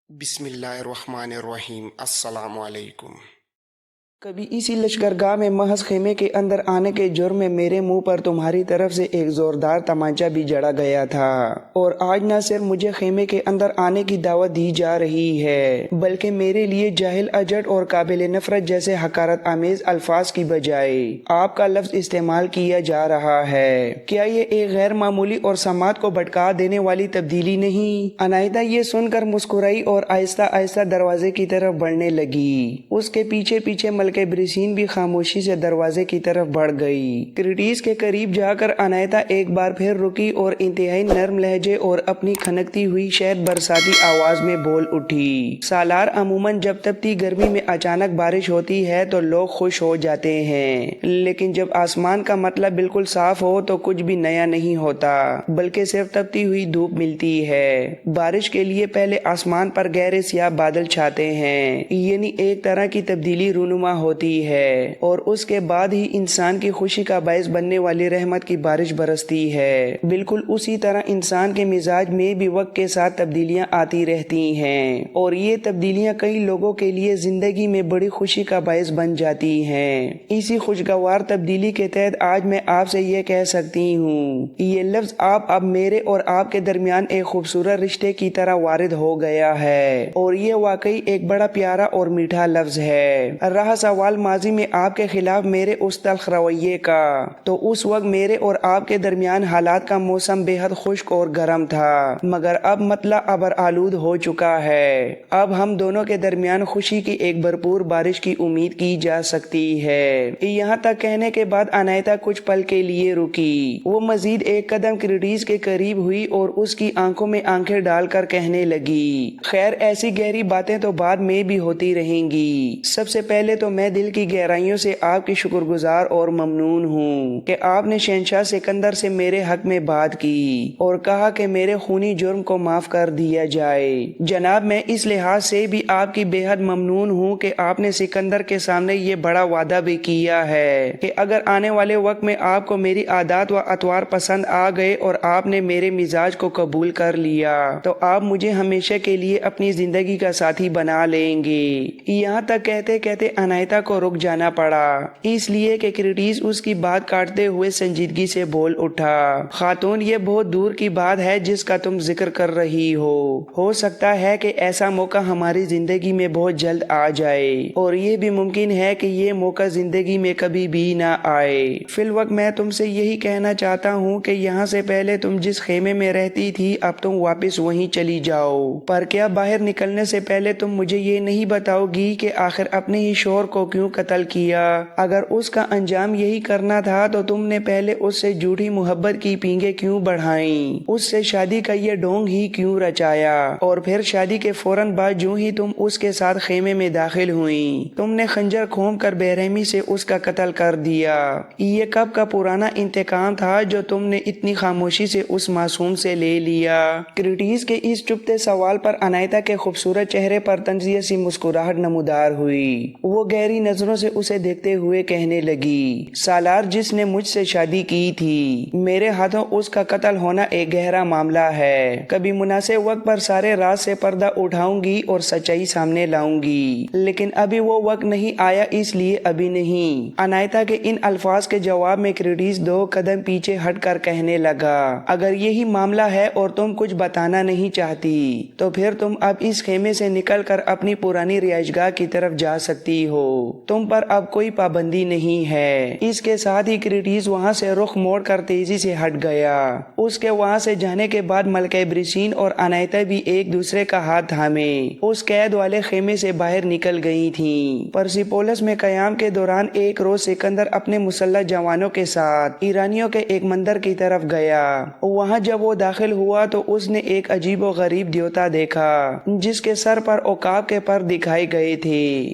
بسم اللہ الرحمن الرحیم السلام علیکم۔ کبھی اسی لشکرگاہ میں محض خیمے کے اندر آنے کے جرم میں میرے منہ پر تمہاری طرف سے ایک زوردار تمانچہ بھی جڑا گیا تھا، اور آج نہ صرف مجھے خیمے کے اندر آنے کی دعوت دی جا رہی ہے بلکہ میرے لیے جاہل اجٹ اور قابل نفرت جیسے حقارت آمیز الفاظ کی بجائے آپ کا لفظ استعمال کیا جا رہا ہے۔ کیا یہ ایک غیر معمولی اور سماعت کو بھٹکا دینے والی تبدیلی نہیں؟ عنایتا یہ سن کر مسکرائی اور آہستہ آہستہ دروازے کی طرف بڑھنے لگی۔ اس کے پیچھے پیچھے ملکہ برسین بھی خاموشی سے دروازے کی طرف بڑھ گئی۔ کرٹیس کے قریب جا کر عنایتا ایک بار پھر رکی اور انتہائی نرم لہجے اور اپنی کھنکتی ہوئی شہد برساتی آواز میں بول اٹھی۔ سالار عموماً جب تپتی گرمی میں اچانک بارش ہوتی ہے تو لوگ خوش ہو جاتے ہیں، لیکن جب آسمان کا مطلب بالکل صاف ہو تو کچھ بھی نیا نہیں ہوتا بلکہ صرف تپتی ہوئی دھوپ ملتی ہے۔ بارش کے لیے پہلے آسمان پر گہرے سیاہ بادل چھاتے ہیں، یعنی ایک طرح کی تبدیلی رونما ہوتی ہے، اور اس کے بعد ہی انسان کی خوشی کا باعث بننے والی رحمت کی بارش برستی ہے۔ بالکل اسی طرح انسان کے مزاج میں بھی وقت کے ساتھ تبدیلیاں آتی رہتی ہیں، اور یہ تبدیلیاں کئی لوگوں کے لیے زندگی میں بڑی خوشی کا باعث بن جاتی ہیں۔ اسی خوشگوار تبدیلی کے تحت آج میں آپ سے یہ کہہ سکتی ہوں، یہ لفظ آپ اب میرے اور آپ کے درمیان ایک خوبصورت رشتے کی طرح وارد ہو گیا ہے، اور یہ واقعی ایک بڑا پیارا اور میٹھا لفظ ہے۔ رہا سوال ماضی میں آپ کے خلاف میرے اس تلخ رویے کا، تو اس وقت میرے اور آپ کے درمیان حالات کا موسم بے حد خشک اور گرم تھا، مگر اب مطلع ابر آلود ہو چکا ہے۔ اب ہم دونوں کے درمیان خوشی کی ایک بھرپور بارش کی امید کی جا سکتی ہے۔ یہاں تک کہنے کے بعد عنایتا کچھ پل کے لیے رکی۔ وہ مزید ایک قدم کرٹیس کے قریب ہوئی اور اس کی آنکھوں میں آنکھیں ڈال کر کہنے لگی، خیر ایسی گہری باتیں تو بعد میں بھی ہوتی رہیں گی۔ سب سے پہلے تو میں دل کی گہرائیوں سے آپ کی شکر گزار اور ممنون ہوں کہ آپ نے شہنشاہ سکندر سے میرے حق میں بات کی اور کہا کہ میرے خونی جرم کو معاف کر دیا جائے۔ جناب میں اس لحاظ سے بھی آپ کی بے حد ممنون ہوں کہ آپ نے سکندر کے سامنے یہ بڑا وعدہ بھی کیا ہے کہ اگر آنے والے وقت میں آپ کو میری عادات و اطوار پسند آ گئے اور آپ نے میرے مزاج کو قبول کر لیا تو آپ مجھے ہمیشہ کے لیے اپنی زندگی کا ساتھی بنا لیں گے۔ یہاں تک کہتے کہتے عنایتا کو رک جانا پڑا، اس لیے کہ کرٹیس اس کی بات کاٹتے ہوئے سنجیدگی سے بول اٹھا، خاتون یہ بہت دور کی بات ہے جس کا تم ذکر کر رہی ہو سکتا ہے کہ ایسا موقع ہماری زندگی میں بہت جلد آ جائے، اور یہ بھی ممکن ہے کہ یہ موقع زندگی میں کبھی بھی نہ آئے۔ فی الوقت میں تم سے یہی کہنا چاہتا ہوں کہ یہاں سے پہلے تم جس خیمے میں رہتی تھی اب تم واپس وہیں چلی جاؤ، پر کیا باہر نکلنے سے پہلے تم مجھے یہ نہیں بتاؤ گی کہ آخر اپنے ہی شوہر کو کیوں قتل کیا؟ اگر اس کا انجام یہی کرنا تھا تو تم نے پہلے اس سے جھوٹی محبت کی پینگیں کیوں بڑھائیں، اس سے شادی کا یہ ڈھونگ ہی کیوں رچایا، اور پھر شادی کے فوراً بعد جو ہی تم اس کے ساتھ خیمے میں داخل ہوئیں تم نے خنجر کھوم کر بے رحمی سے اس کا قتل کر دیا۔ یہ کب کا پرانا انتقام تھا جو تم نے اتنی خاموشی سے اس معصوم سے لے لیا؟ کرٹیس کے اس چپتے سوال پر عنایتا کے خوبصورت چہرے پر طنزیہ سی مسکراہٹ نمودار ہوئی۔ وہ گہری نظروں سے اسے دیکھتے ہوئے کہنے لگی، سالار جس نے مجھ سے شادی کی تھی، میرے ہاتھوں اس کا قتل ہونا ایک گہرا معاملہ ہے۔ کبھی مناسب وقت پر سارے راز سے پردہ اٹھاؤں گی اور سچائی سامنے لاؤں گی، لیکن ابھی وہ وقت نہیں آیا، اس لیے ابھی نہیں۔ عنایتا کے ان الفاظ کے جواب میں کرٹیس 2 قدم پیچھے ہٹ کر کہنے لگا، اگر یہی معاملہ ہے اور تم کچھ بتانا نہیں چاہتی تو پھر تم اب اس خیمے سے نکل کر اپنی پرانی رہائش گاہ کی طرف جا سکتی ہو، تم پر اب کوئی پابندی نہیں ہے۔ اس کے ساتھ ہی کرٹیس وہاں سے رخ موڑ کر تیزی سے ہٹ گیا۔ اس کے وہاں سے جانے کے بعد ملکہ برسین اور عنایتا بھی ایک دوسرے کا ہاتھ تھامے اس قید والے خیمے سے باہر نکل گئی تھیں۔ پرسیپولس میں قیام کے دوران ایک روز سکندر اپنے مسلح جوانوں کے ساتھ ایرانیوں کے ایک مندر کی طرف گیا۔ وہاں جب وہ داخل ہوا تو اس نے ایک عجیب و غریب دیوتا دیکھا جس کے سر پر عقاب کے پر دکھائے گئے تھے۔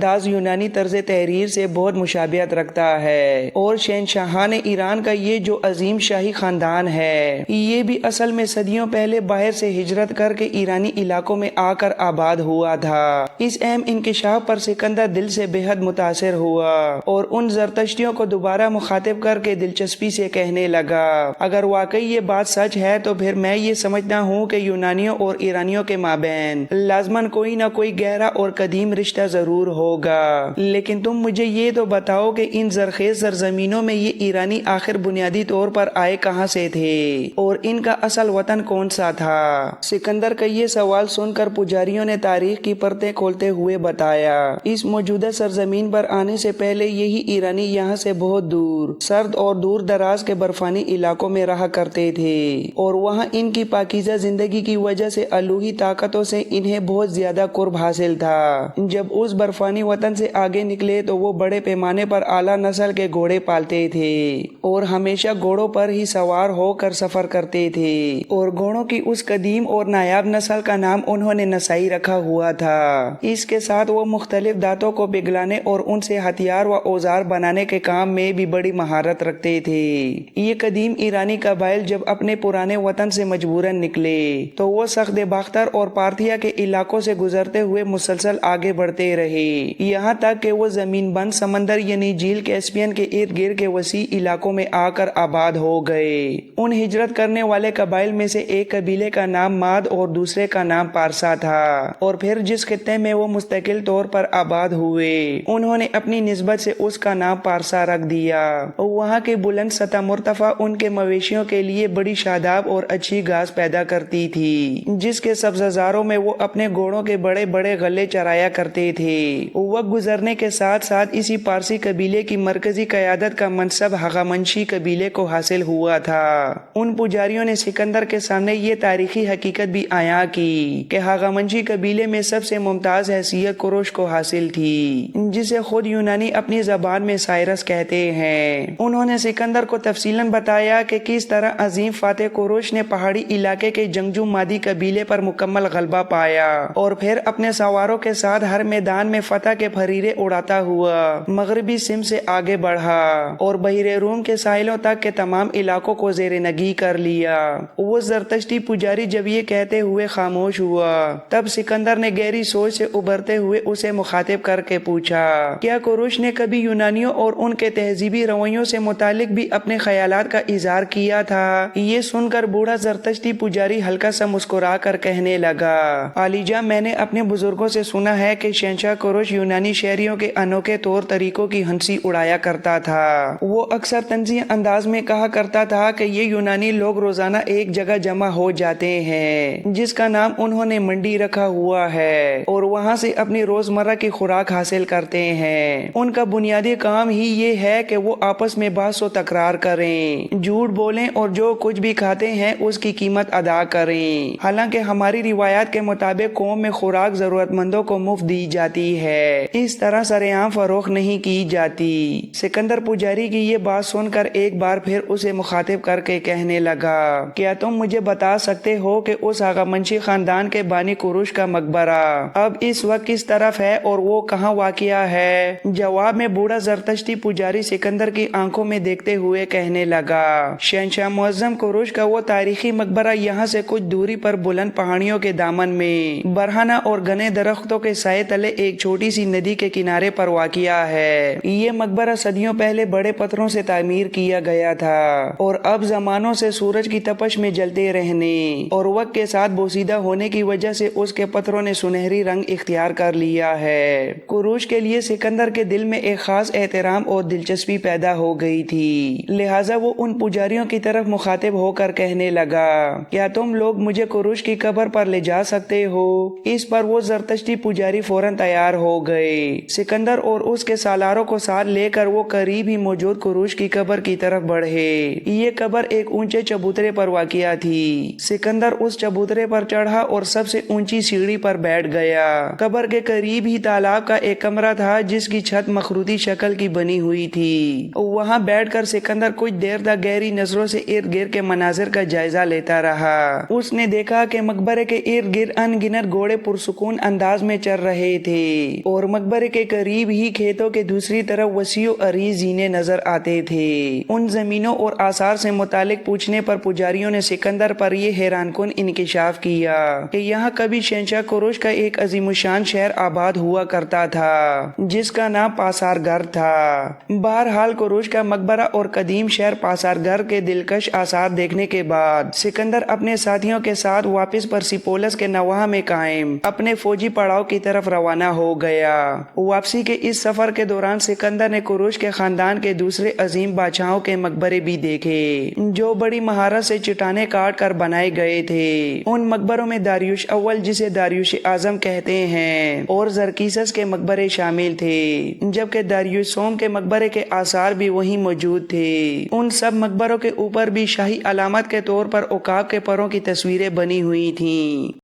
انداز یونانی طرز تحریر سے بہت مشابہت رکھتا ہے، اور شہنشاہان ایران کا یہ جو عظیم شاہی خاندان ہے یہ بھی اصل میں صدیوں پہلے باہر سے ہجرت کر کے ایرانی علاقوں میں آ کر آباد ہوا تھا۔ اس اہم انکشاف پر سکندر دل سے بے حد متاثر ہوا اور ان زرتشتیوں کو دوبارہ مخاطب کر کے دلچسپی سے کہنے لگا، اگر واقعی یہ بات سچ ہے تو پھر میں یہ سمجھتا ہوں کہ یونانیوں اور ایرانیوں کے مابین لازماً کوئی نہ کوئی گہرا اور قدیم رشتہ ضرور ہوگا، لیکن تم مجھے یہ تو بتاؤ کہ ان زرخیز سرزمینوں میں یہ ایرانی آخر بنیادی طور پر آئے کہاں سے تھے اور ان کا اصل وطن کون سا تھا؟ سکندر کا یہ سوال سن کر پجاریوں نے تاریخ کی پرتیں کھولتے ہوئے بتایا، اس موجودہ سرزمین پر آنے سے پہلے یہی ایرانی یہاں سے بہت دور سرد اور دور دراز کے برفانی علاقوں میں رہا کرتے تھے، اور وہاں ان کی پاکیزہ زندگی کی وجہ سے الوہی طاقتوں سے انہیں بہت زیادہ قرب حاصل تھا۔ جب اس برفانی وطن سے آگے نکلے تو وہ بڑے پیمانے پر اعلیٰ نسل کے گھوڑے پالتے تھے اور ہمیشہ گھوڑوں پر ہی سوار ہو کر سفر کرتے تھے، اور گھوڑوں کی اس قدیم اور نایاب نسل کا نام انہوں نے نسائی رکھا ہوا تھا۔ اس کے ساتھ وہ مختلف دانتوں کو پگھلانے اور ان سے ہتھیار و اوزار بنانے کے کام میں بھی بڑی مہارت رکھتے تھے۔ یہ قدیم ایرانی قبائل جب اپنے پرانے وطن سے مجبوراً نکلے تو وہ سخت باختر اور پارتھیا کے علاقوں سے گزرتے ہوئے مسلسل آگے بڑھتے رہے، یہاں تک کہ وہ زمین بند سمندر یعنی جھیل کیسپیئن کے ارد گرد کے وسیع علاقوں میں آ کر آباد ہو گئے۔ ان ہجرت کرنے والے قبائل میں سے ایک قبیلے کا نام ماد اور دوسرے کا نام پارسا تھا، اور پھر جس خطے میں وہ مستقل طور پر آباد ہوئے انہوں نے اپنی نسبت سے اس کا نام پارسا رکھ دیا۔ وہاں کی بلند سطح مرتفع ان کے مویشیوں کے لیے بڑی شاداب اور اچھی گھاس پیدا کرتی تھی، جس کے سبززاروں میں وہ اپنے گھوڑوں کے بڑے بڑے غلے چرایا کرتے تھے۔ وقت گزرنے کے ساتھ ساتھ اسی پارسی قبیلے کی مرکزی قیادت کا منصب ہخامنشی قبیلے کو حاصل ہوا تھا۔ ان پجاریوں نے سکندر کے سامنے یہ تاریخی حقیقت بھی عیاں کی کہ ہخامنشی قبیلے میں سب سے ممتاز حیثیت کوروش کو حاصل تھی، جسے خود یونانی اپنی زبان میں سائرس کہتے ہیں۔ انہوں نے سکندر کو تفصیلاً بتایا کہ کس طرح عظیم فاتح کوروش نے پہاڑی علاقے کے جنگجو مادی قبیلے پر مکمل غلبہ پایا اور پھر اپنے سواروں کے ساتھ ہر میدان میں فتح کے پھریرے اڑاتا ہوا مغربی سمت سے آگے بڑھا اور بحیرہ روم کے ساحلوں تک کے تمام علاقوں کو زیر نگی کر لیا۔ وہ زرتشتی پجاری جب یہ کہتے ہوئے خاموش ہوا تب سکندر نے گہری سوچ سے ابھرتے ہوئے اسے مخاطب کر کے پوچھا، کیا کوروش نے کبھی یونانیوں اور ان کے تہذیبی رویوں سے متعلق بھی اپنے خیالات کا اظہار کیا تھا؟ یہ سن کر بوڑھا زرتشتی پجاری ہلکا سا مسکرا کر کہنے لگا، عالیجاں، میں نے اپنے بزرگوں سے سنا ہے کہ شہنشاہ کوروش یونانی شہریوں کے انوکھے طور طریقوں کی ہنسی اڑایا کرتا تھا۔ وہ اکثر طنزیہ انداز میں کہا کرتا تھا کہ یہ یونانی لوگ روزانہ ایک جگہ جمع ہو جاتے ہیں جس کا نام انہوں نے منڈی رکھا ہوا ہے، اور وہاں سے اپنی روزمرہ کی خوراک حاصل کرتے ہیں۔ ان کا بنیادی کام ہی یہ ہے کہ وہ آپس میں بحث و تکرار کریں، جھوٹ بولیں اور جو کچھ بھی کھاتے ہیں اس کی قیمت ادا کریں۔ حالانکہ ہماری روایات کے مطابق قوم میں خوراک ضرورت مندوں کو مفت دی جاتی ہے، اس طرح سرے عام فروخت نہیں کی جاتی۔ سکندر پجاری کی یہ بات سن کر ایک بار پھر اسے مخاطب کر کے کہنے لگا، کیا تم مجھے بتا سکتے ہو کہ اس ہخامنشی خاندان کے بانی کوروش کا مقبرہ اب اس وقت کس طرف ہے اور وہ کہاں واقع ہے؟ جواب میں بوڑھا زرتشتی پجاری سکندر کی آنکھوں میں دیکھتے ہوئے کہنے لگا، شہنشاہ معظم کوروش کا وہ تاریخی مقبرہ یہاں سے کچھ دوری پر بلند پہاڑیوں کے دامن میں برہنہ اور گھنے درختوں کے سائے تلے ایک چھوٹی سی ندی کے کنارے پر واقع ہے۔ یہ مقبرہ صدیوں پہلے بڑے پتھروں سے تعمیر کیا گیا تھا اور اب زمانوں سے سورج کی تپش میں جلتے رہنے اور وقت کے ساتھ بوسیدہ ہونے کی وجہ سے اس کے پتھروں نے سنہری رنگ اختیار کر لیا ہے۔ کوروش کے لیے سکندر کے دل میں ایک خاص احترام اور دلچسپی پیدا ہو گئی تھی، لہٰذا وہ ان پجاریوں کی طرف مخاطب ہو کر کہنے لگا، کیا تم لوگ مجھے کوروش کی قبر پر لے جا سکتے ہو؟ اس پر وہ زرتشتی پجاری فوراً تیار ہو گئے۔ سکندر اور اس کے سالاروں کو ساتھ لے کر وہ قریب ہی موجود کوروش کی قبر کی طرف بڑھے۔ یہ قبر ایک اونچے چبوترے پر واقع تھی۔ سکندر اس چبوترے پر چڑھا اور سب سے اونچی سیڑھی پر بیٹھ گیا۔ قبر کے قریب ہی تالاب کا ایک کمرہ تھا جس کی چھت مخروطی شکل کی بنی ہوئی تھی۔ وہاں بیٹھ کر سکندر کچھ دیر تک گہری نظروں سے ارد گرد کے مناظر کا جائزہ لیتا رہا۔ اس نے دیکھا کہ مقبرے کے ارد گرد ان گنت گھوڑے پرسکون انداز میں چل رہے تھے اور مقبرے کے قریب ہی کھیتوں کے دوسری طرف وسیع و عریض زینے نظر آتے تھے۔ ان زمینوں اور آثار سے متعلق پوچھنے پر پجاریوں نے سکندر پر یہ حیران کن انکشاف کیا کہ یہاں کبھی شہنشاہ کوروش کا ایک عظیم الشان شہر آباد ہوا کرتا تھا جس کا نام پاسار گھر تھا۔ بہرحال کوروش کا مقبرہ اور قدیم شہر پاسار گھر کے دلکش آثار دیکھنے کے بعد سکندر اپنے ساتھیوں کے ساتھ واپس پرسیپولس کے نواح میں قائم اپنے فوجی پڑاؤ کی طرف روانہ ہو گیا۔ واپسی کے اس سفر کے دوران سکندر نے کوروش کے خاندان کے دوسرے عظیم بادشاہوں کے مقبرے بھی دیکھے جو بڑی مہارت سے چٹانیں کاٹ کر بنائے گئے تھے۔ ان مقبروں میں داریوش اول جسے داریوش اعظم کہتے ہیں اور زرکیسس کے مقبرے شامل تھے، جبکہ داریوش سوم کے مقبرے کے آثار بھی وہیں موجود تھے۔ ان سب مقبروں کے اوپر بھی شاہی علامت کے طور پر عقاب کے پروں کی تصویریں بنی ہوئی تھیں۔